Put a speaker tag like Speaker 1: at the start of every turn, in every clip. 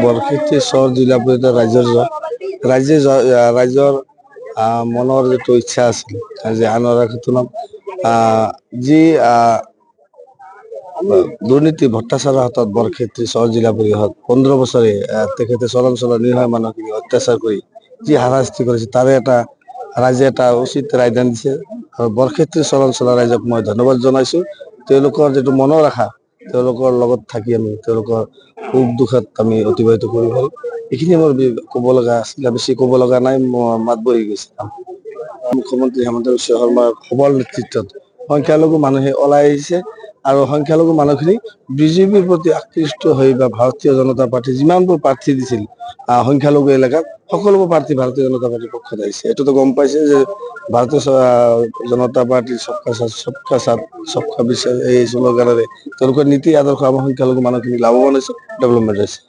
Speaker 1: বৰক্ষেত্ৰী চৰ জিলা পৰিষদৰ ৰাইজৰ মনৰ যিটো ইচ্ছা আছিল যে আনোৱাৰা খাতুনক যি দুৰ্নীতি ভট্টাচাৰৰ হাতত বৰক্ষেত্ৰী চৰ জিলা পৰিষদ 15 বছৰে তেখেতে চৰাঞ্চলৰ নিৰ্ভয় মানুহখিনি অত্যাচাৰ কৰি যি হাৰাশাস্তি কৰিছে তাৰে এটা ৰাইজে এটা উচিত ৰায়দান দিছে আৰু বৰক্ষেত্ৰী চৰাঞ্চলৰ ৰাইজক মই ধন্যবাদ জনাইছো তেওঁলোকৰ যিটো মনৰ আশা তেওঁলোকৰ লগত থাকি আমি তেওঁলোকৰ সুখ দুখত আমি অতিবাহিত কৰি হ'ল এইখিনি মোৰ ক'ব লগা আছিল বেছি ক'ব লগা নাই মাত বহি গৈছে মুখ্যমন্ত্ৰী হেমন্ত বিশ্ব শৰ্মাৰ সবল নেতৃত্বত সংখ্যালঘু মানুহে ওলাই আহিছে আৰু সংখ্যালঘু মানুহখিনি বিজেপিৰ প্ৰতি আকৃষ্ট হৈ বা ভাৰতীয় জনতা পাৰ্টি যিমানবোৰ প্ৰাৰ্থী দিছিল সংখ্যালঘু এলেকাত সকলোবোৰ প্ৰাৰ্থী ভাৰতীয় জনতা পাৰ্টিৰ পক্ষত আহিছে এইটোতো গম পাইছে যে ভাৰতীয় জনতা পাৰ্টিৰ সবকা সাথ সবকা বিকাশ এই শ্লোগানেৰে তেওঁলোকৰ নীতি আদৰ্শ আমাৰ সংখ্যালঘু মানুহখিনি লাভৱান হৈছে ডেভেলপমেণ্ট হৈছে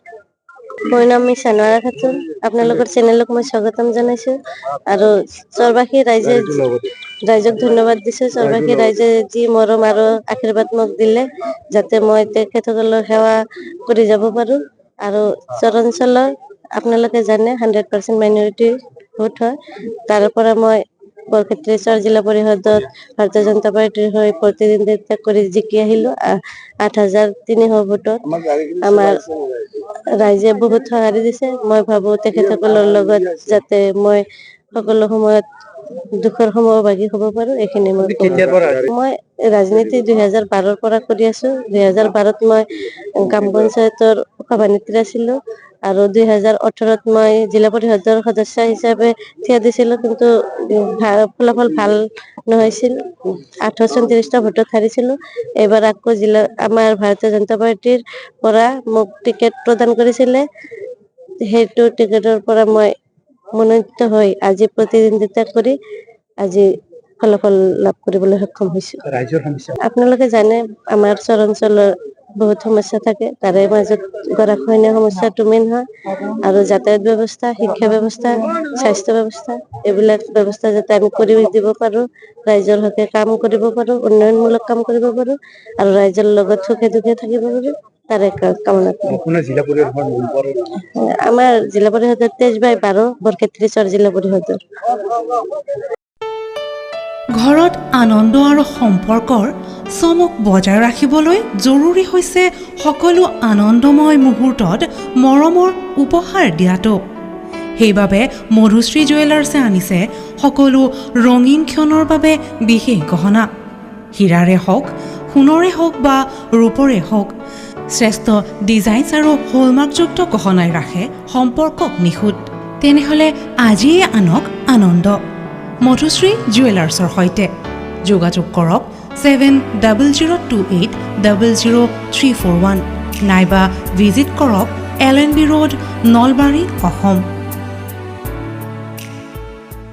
Speaker 2: মোৰ নাম মিছ আনোৱাৰা খাতুন আপোনালোকৰ চেনেলক মই স্বাগতম জনাইছো আৰু চৰবাসী ৰাইজক ধন্যবাদ দিছো চৰবাসী ৰাইজে যি মৰম আৰু আশীৰ্বাদ মোক দিলে যাতে মই তেখেতসকলৰ সেৱা কৰি যাব পাৰো আৰু চৰাঞ্চলৰ আপোনালোকে জানে 100% মাইনৰিটি ভোট হয় তাৰ পৰা মই বৰক্ষেত্ৰী চৰ জিলা পৰিষদত ভাৰতীয় জনতা পাৰ্টিৰ হৈ প্ৰতিদ্বন্দ্বিতা কৰি জিকি আহিলো 8300 ভোটত আমাৰ ৰাইজে বহুত সঁহাৰি দিছে মই ভাবো তেখেতসকলৰ লগত যাতে মই সকলো সময়ত দুখৰ সময় ভাগি হ'ব পাৰো এইখিনি মই ৰাজনীতি 2012 পৰা কৰি আছো 2012ত মই গ্ৰাম পঞ্চায়তৰ সভানেত্ৰী আছিলো আৰু 2018ত মই জিলা পৰিষদৰ সদস্য হিচাপে থিয় দিছিলো কিন্তু ফলাফল ভাল নহৈছিল 834টা ভোটত হাৰিছিলো এবাৰ আকৌ আমাৰ ভাৰতীয় জনতা পাৰ্টিৰ পৰা মোক টিকেট প্ৰদান কৰিছিলে সেইটো টিকেটৰ পৰা মই মনোনীত হৈ আজি প্ৰতিদ্বন্দ্বিতা কৰি আজি ফলাফল লাভ কৰিবলৈ সক্ষম হৈছো আপোনালোকে জানে আমাৰ চৰাঞ্চলৰ বহুত সমস্যা থাকে তাৰে মাজত গৰাখহনীয়া সমস্যাটো মেইন হয় আৰু যাতায়াত ব্যৱস্থা শিক্ষা ব্যৱস্থা স্বাস্থ্য ব্যৱস্থা এইবিলাক ব্যৱস্থা যাতে আমি কৰি দিব পাৰো ৰাইজৰ হকে কাম কৰিব পাৰো উন্নয়নমূলক কাম কৰিব পাৰো আৰু ৰাইজৰ লগত সুখে দুখে থাকিব পাৰো তাৰে কামনা আমাৰ জিলা পৰিষদৰ 23/12 বৰক্ষেত্ৰী চৰ জিলা পৰিষদৰ
Speaker 3: ঘৰত আনন্দ আৰু সম্পৰ্কৰ চমক বজাই ৰাখিবলৈ জৰুৰী হৈছে সকলো আনন্দময় মুহূৰ্তত মৰমৰ উপহাৰ দিয়াটো সেইবাবে মধুশ্ৰী জুৱেলাৰ্ছে আনিছে সকলো ৰঙীন ক্ষণৰ বাবে বিশেষ গহনা হীৰাৰে হওক সোণৰে হওক বা ৰূপৰে হওক শ্ৰেষ্ঠ ডিজাইনছ আৰু হলমাৰ্কযুক্ত গহনাই ৰাখে সম্পৰ্কক নিখুঁত তেনেহ'লে আজিয়ে আনক আনন্দ মধুশ্ৰী জুৱেলাৰ্ছৰ সৈতে যোগাযোগ কৰক 7002800341 নাইবা ভিজিট কৰক LNB ৰোড নলবাৰী অসম